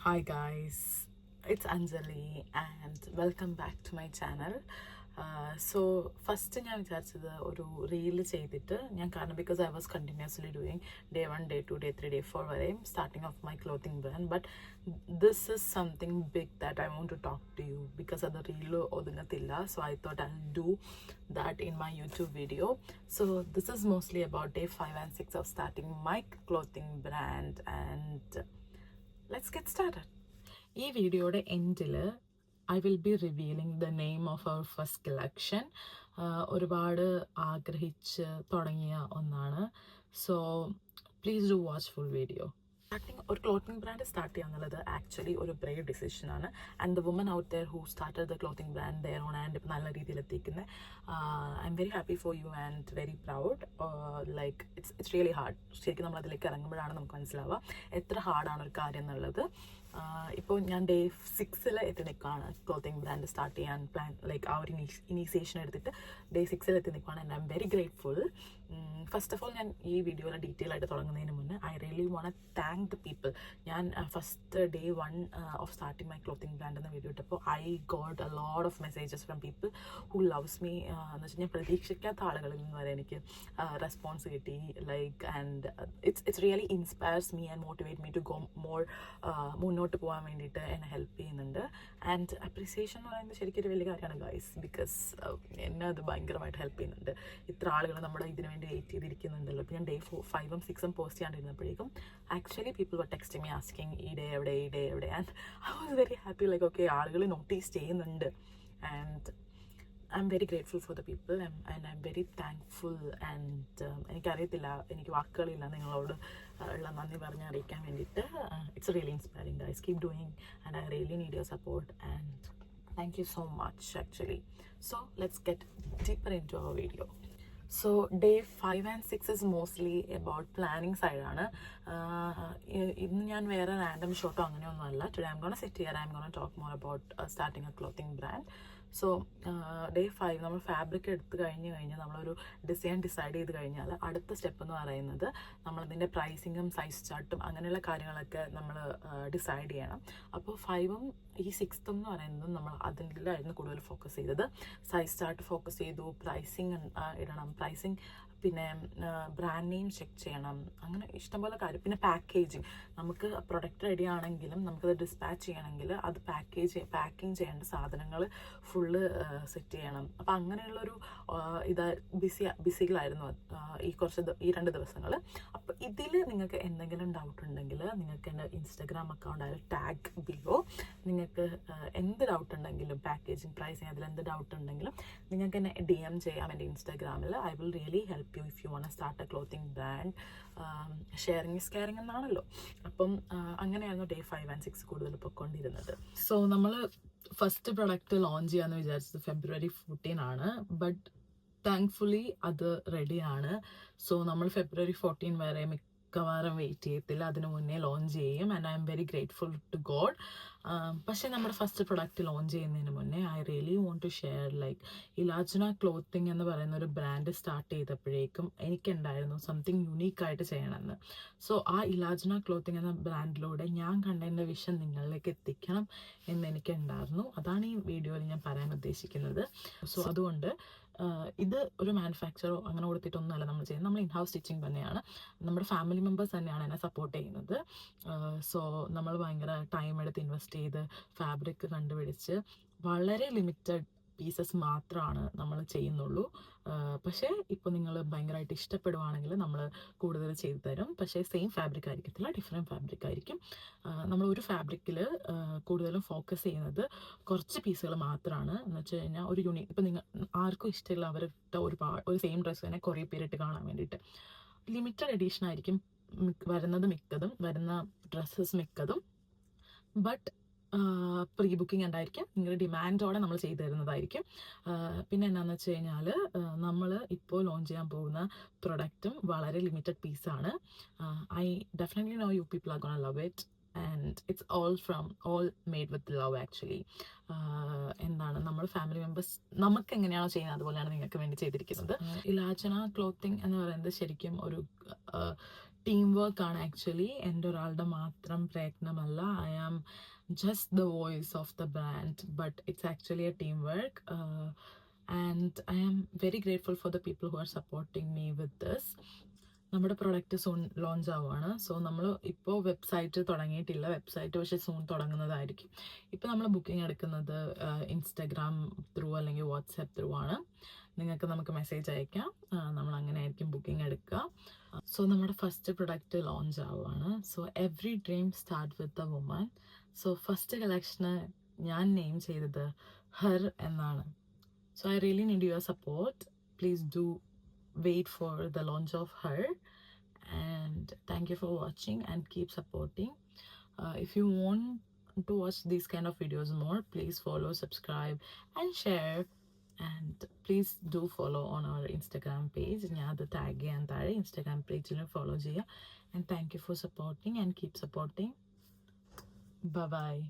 Hi guys, it's Anjali and welcome back to my channel. So first ഞാൻ വിചാരിച്ചത് ഒരു reel ചെയ്തിട്ട് ഞാൻ കാരണം because I was continuously doing day 1 day 2 day 3 day 4 വരെയും starting of my clothing brand but this is something big that I want to talk to you because അത് reel ഒതുങ്ങത്തില്ല so I thought I do that in my YouTube video. So this is mostly about day 5 and 6 of starting my clothing brand and let's get started. ഈ വീഡിയോയുടെ എൻഡിൽ I will be revealing the name of our first collection. ഒരുപാട് ആഗ്രഹിച്ച് തുടങ്ങിയ ഒന്നാണ്. So please do watch full video. ഒരു clothing brand start ചെയ്യുക എന്നുള്ളത് ആക്ച്വലി ഒരു ബ്രേവ് ഡിസിഷനാണ്. And the woman out there who started the clothing brand there on and ഇപ്പം നല്ല രീതിയിൽ എത്തിക്കുന്നത് I'm very happy for you and very proud. Like it's really hard. ശരിക്കും നമ്മൾ അതിലേക്ക് ഇറങ്ങുമ്പോഴാണ് നമുക്ക് മനസ്സിലാവുക എത്ര ഹാർഡാണ് ഒരു കാര്യം എന്നുള്ളത്. ഇപ്പോൾ ഞാൻ ഡേ 6 എത്തി നിൽക്കുകയാണ് ക്ലോത്തിങ് ബ്രാൻഡ് സ്റ്റാർട്ട് ചെയ്യാൻ പ്ലാൻ ലൈക്ക് ആ ഒരു ഇനീഷ്യേഷൻ എടുത്തിട്ട് ഡേ 6 എത്തി നിൽക്കുകയാണ് and I'm very grateful. First of all ഞാൻ ഈ വീഡിയോയിൽ ഡീറ്റെയിൽ ആയിട്ട് തുടങ്ങുന്നതിന് മുന്നേ I really want thank the people. ഞാൻ first day 1 of starting my clothing brand എന്ന വീഡിയോ ഇട്ടപ്പോൾ I got a lot of messages from people who loves me. എന്ന് വെച്ചാൽ ഞാൻ പ്രതീക്ഷിക്കാത്ത ആളുകളിൽ നിന്ന് വരെ എനിക്ക് റെസ്പോൺസ് കിട്ടി. Like and it's really inspires me and motivate me to go more മുന്നോട്ട് പോകാൻ വേണ്ടിയിട്ട് എന്നെ ഹെൽപ്പ് ചെയ്യുന്നുണ്ട്. ആൻഡ് അപ്രിസിയേഷൻ എന്ന് പറയുന്നത് ശരിക്കും ഒരു വലിയ കാര്യമാണ് ഗൈസ്. ബിക്കോസ് എന്നെ അത് ഭയങ്കരമായിട്ട് ഹെൽപ്പ് ചെയ്യുന്നുണ്ട്. ഇത്ര ആളുകൾ നമ്മുടെ ഇതിനു വേണ്ടി വെയിറ്റ് ചെയ്തിരിക്കുന്നുണ്ടല്ലോ. ഇപ്പോൾ ഞാൻ ഡേ 5ഉം 6ഉം പോസ്റ്റ് ചെയ്യാണ്ടിരുന്നപ്പോഴേക്കും actually people were texting me asking ഈ ഡേ എവിടെ and I was very happy. Like okay ആളുകൾ നോട്ടീസ് ചെയ്യുന്നുണ്ട് and I'm very grateful for the people and I'm very thankful. And എനിക്കറിയത്തില്ല, എനിക്ക് വാക്കുകളില്ല നിങ്ങളോട് ഉള്ള നന്ദി പറഞ്ഞ് അറിയിക്കാൻ വേണ്ടിയിട്ട്. It's really inspiring guys. Keep doing and I really need your support and thank you so much actually. So let's get deeper into our video. So day 5 and 6 is mostly about planning side ആണ്. ഇന്ന് ഞാൻ വേറെ random ഷോട്ടോ അങ്ങനെയൊന്നുമല്ല. Today I M gonna sit here, I M gonna talk more about starting A clothing brand. So day 5 നമ്മൾ fabric എടുത്ത് കഴിഞ്ഞാൽ നമ്മളൊരു design decide ചെയ്ത് കഴിഞ്ഞാൽ അടുത്ത സ്റ്റെപ്പ് എന്ന് പറയുന്നത് നമ്മളതിൻ്റെ പ്രൈസിങ്ങും സൈസ് ചാർട്ടും അങ്ങനെയുള്ള കാര്യങ്ങളൊക്കെ നമ്മൾ ഡിസൈഡ് ചെയ്യണം. അപ്പോൾ 5ഉം ഈ 6th എന്ന് പറയുന്നത് നമ്മൾ അതിലായിരുന്നു കൂടുതൽ ഫോക്കസ് ചെയ്തത്. സൈസ് ചാർട്ട് ഫോക്കസ് ചെയ്തു, പ്രൈസിങ് ഇടണം, പ്രൈസിങ് പിന്നെ ബ്രാൻഡ് നെയിം ചെക്ക് ചെയ്യണം, അങ്ങനെ ഇഷ്ടംപോലെ കാര്യം. പിന്നെ പാക്കേജിങ്, നമുക്ക് പ്രൊഡക്റ്റ് റെഡി ആണെങ്കിലും നമുക്കത് ഡിസ്പാച്ച് ചെയ്യണമെങ്കിൽ അത് പാക്കിങ് ചെയ്യേണ്ട സാധനങ്ങൾ ഫുള്ള് സെറ്റ് ചെയ്യണം. അപ്പം അങ്ങനെയുള്ളൊരു ബിസികളായിരുന്നു ഈ 2 ദിവസങ്ങൾ. അപ്പോൾ ഇതിൽ നിങ്ങൾക്ക് എന്തെങ്കിലും ഡൗട്ട് ഉണ്ടെങ്കിൽ നിങ്ങൾക്ക് എൻ്റെ ഇൻസ്റ്റാഗ്രാം അക്കൗണ്ടായ ടാഗ് ബിലോ. നിങ്ങൾക്ക് എന്ത് ഡൗട്ട് ഉണ്ടെങ്കിലും പാക്കേജിങ് പ്രൈസിങ് അതിലെന്ത് ഡൗട്ട് ഉണ്ടെങ്കിലും നിങ്ങൾക്ക് എന്നെ DM ചെയ്യാം എൻ്റെ ഇൻസ്റ്റാഗ്രാമിൽ. I will really help you if you want to start a clothing brand. Sharing is caring എന്നാണല്ലോ. അപ്പം അങ്ങനെയായിരുന്നു ഡേ 5 and 6 കൂടുതൽ പൊയ്ക്കൊണ്ടിരുന്നത്. സോ നമ്മൾ ഫസ്റ്റ് പ്രൊഡക്റ്റ് ലോഞ്ച് ചെയ്യാമെന്ന് വിചാരിച്ചത് February 14 ആണ്. ബട്ട് താങ്ക്ഫുള്ളി അത് റെഡിയാണ്. സോ നമ്മൾ February 14 വരെ മിക്കവാറും വെയിറ്റ് ചെയ്യത്തില്ല, അതിനു മുന്നേ ലോഞ്ച് ചെയ്യും. And I'm very grateful to God. പക്ഷേ നമ്മുടെ ഫസ്റ്റ് പ്രൊഡക്റ്റ് ലോഞ്ച് ചെയ്യുന്നതിന് മുന്നേ I really want to share like ഇലാജ്ന ക്ലോത്തിങ് എന്ന് പറയുന്ന ഒരു ബ്രാൻഡ് സ്റ്റാർട്ട് ചെയ്തപ്പോഴേക്കും എനിക്കുണ്ടായിരുന്നു സംതിങ് യുണീക്കായിട്ട് ചെയ്യണമെന്ന്. സോ ആ ഇലാജ്ന ക്ലോത്തിങ് എന്ന ബ്രാൻഡിലൂടെ ഞാൻ കണ്ടതിൻ്റെ വിഷൻ നിങ്ങളിലേക്ക് എത്തിക്കണം എന്നെനിക്കുണ്ടായിരുന്നു. അതാണ് ഈ വീഡിയോയിൽ ഞാൻ പറയാൻ ഉദ്ദേശിക്കുന്നത്. സോ അതുകൊണ്ട് ഇത് ഒരു മാനുഫാക്ചറോ അങ്ങനെ കൊടുത്തിട്ടൊന്നുമല്ല നമ്മൾ ചെയ്യുന്നത്. നമ്മൾ ഇൻ ഹൗസ് സ്റ്റിച്ചിങ് തന്നെയാണ്. നമ്മുടെ ഫാമിലി മെമ്പേഴ്സ് തന്നെയാണ് എന്നെ സപ്പോർട്ട് ചെയ്യുന്നത്. സോ നമ്മൾ ഭയങ്കര ടൈം എടുത്ത് ഇൻവെസ്റ്റ് ചെയ്ത് ഫാബ്രിക് കണ്ടുപിടിച്ച് വളരെ ലിമിറ്റഡ് പീസസ് മാത്രമാണ് നമ്മൾ ചെയ്യുന്നുള്ളൂ. പക്ഷേ ഇപ്പോൾ നിങ്ങൾ ഭയങ്കരമായിട്ട് ഇഷ്ടപ്പെടുവാണെങ്കിൽ നമ്മൾ കൂടുതൽ ചെയ്തു തരും. പക്ഷേ സെയിം ഫാബ്രിക് ആയിരിക്കത്തില്ല, ഡിഫറെൻറ്റ് ഫാബ്രിക് ആയിരിക്കും. നമ്മൾ ഒരു ഫാബ്രിക്കിൽ കൂടുതലും ഫോക്കസ് ചെയ്യുന്നത് കുറച്ച് പീസുകൾ മാത്രമാണ്. എന്ന് വെച്ച് കഴിഞ്ഞാൽ ഒരു ഇപ്പം നിങ്ങൾ ആർക്കും ഇഷ്ടമില്ല അവരിട്ട ഒരു സെയിം ഡ്രസ്സ് തന്നെ കുറേ പേരിട്ട് കാണാൻ വേണ്ടിയിട്ട്. ലിമിറ്റഡ് എഡീഷൻ ആയിരിക്കും വരുന്ന ഡ്രസ്സസ് മിക്കതും. ബട്ട് പ്രീ ബുക്കിംഗ് ഉണ്ടായിരിക്കും, നിങ്ങളുടെ ഡിമാൻഡോടെ നമ്മൾ ചെയ്തു തരുന്നതായിരിക്കും. പിന്നെ എന്താണെന്ന് വെച്ച് കഴിഞ്ഞാൽ നമ്മൾ ഇപ്പോൾ ലോഞ്ച് ചെയ്യാൻ പോകുന്ന പ്രൊഡക്റ്റും വളരെ ലിമിറ്റഡ് പീസാണ്. I definitely know you people are gonna love it and it's all made with love actually. എന്താണ് നമ്മൾ ഫാമിലി മെമ്പേഴ്സ് നമുക്ക് എങ്ങനെയാണോ ചെയ്യുന്നത് അതുപോലെയാണ് നിങ്ങൾക്ക് വേണ്ടി ചെയ്തിരിക്കുന്നത്. ഇലാജ്ന ക്ലോത്തിങ് എന്ന് പറയുന്നത് ശരിക്കും ഒരു ടീം വർക്ക് ആണ് ആക്ച്വലി. എൻ്റെ ഒരാളുടെ മാത്രം പ്രയത്നമല്ല. I am just the voice of the brand, but it's actually a team work. And I am very grateful for the people who are supporting me with this. നമ്മുടെ product soon launch ആവുകയാണ്. So നമ്മൾ ഇപ്പോൾ website തുടങ്ങിയിട്ടില്ല. Website പക്ഷേ soon തുടങ്ങുന്നതായിരിക്കും. ഇപ്പോൾ നമ്മൾ booking എടുക്കുന്നത് Instagram through അല്ലെങ്കിൽ വാട്സാപ്പ് ത്രൂ ആണ്. നമുക്ക് മെസ്സേജ് അയക്കാം. നമ്മൾ അങ്ങനെ ആയിരിക്കും ബുക്കിംഗ് എടുക്കുക. സോ നമ്മുടെ ഫസ്റ്റ് പ്രൊഡക്റ്റ് ലോഞ്ച് ആവുകയാണ്. So every dream start with a woman. So first കളക്ഷന് ഞാൻ നെയിം ചെയ്തത് ഹെർ എന്നാണ്. So I really need your support. Please do wait for the launch of her. And thank you for watching and keep supporting. If you want to watch these kind of videos more, please follow, subscribe and share. And please do follow on our Instagram page. ഞാൻ അത് tag ചെയ്യാൻ താഴെ Instagram പേജിൽ follow ചെയ്യുക. And thank you for supporting and keep supporting. Bye bye.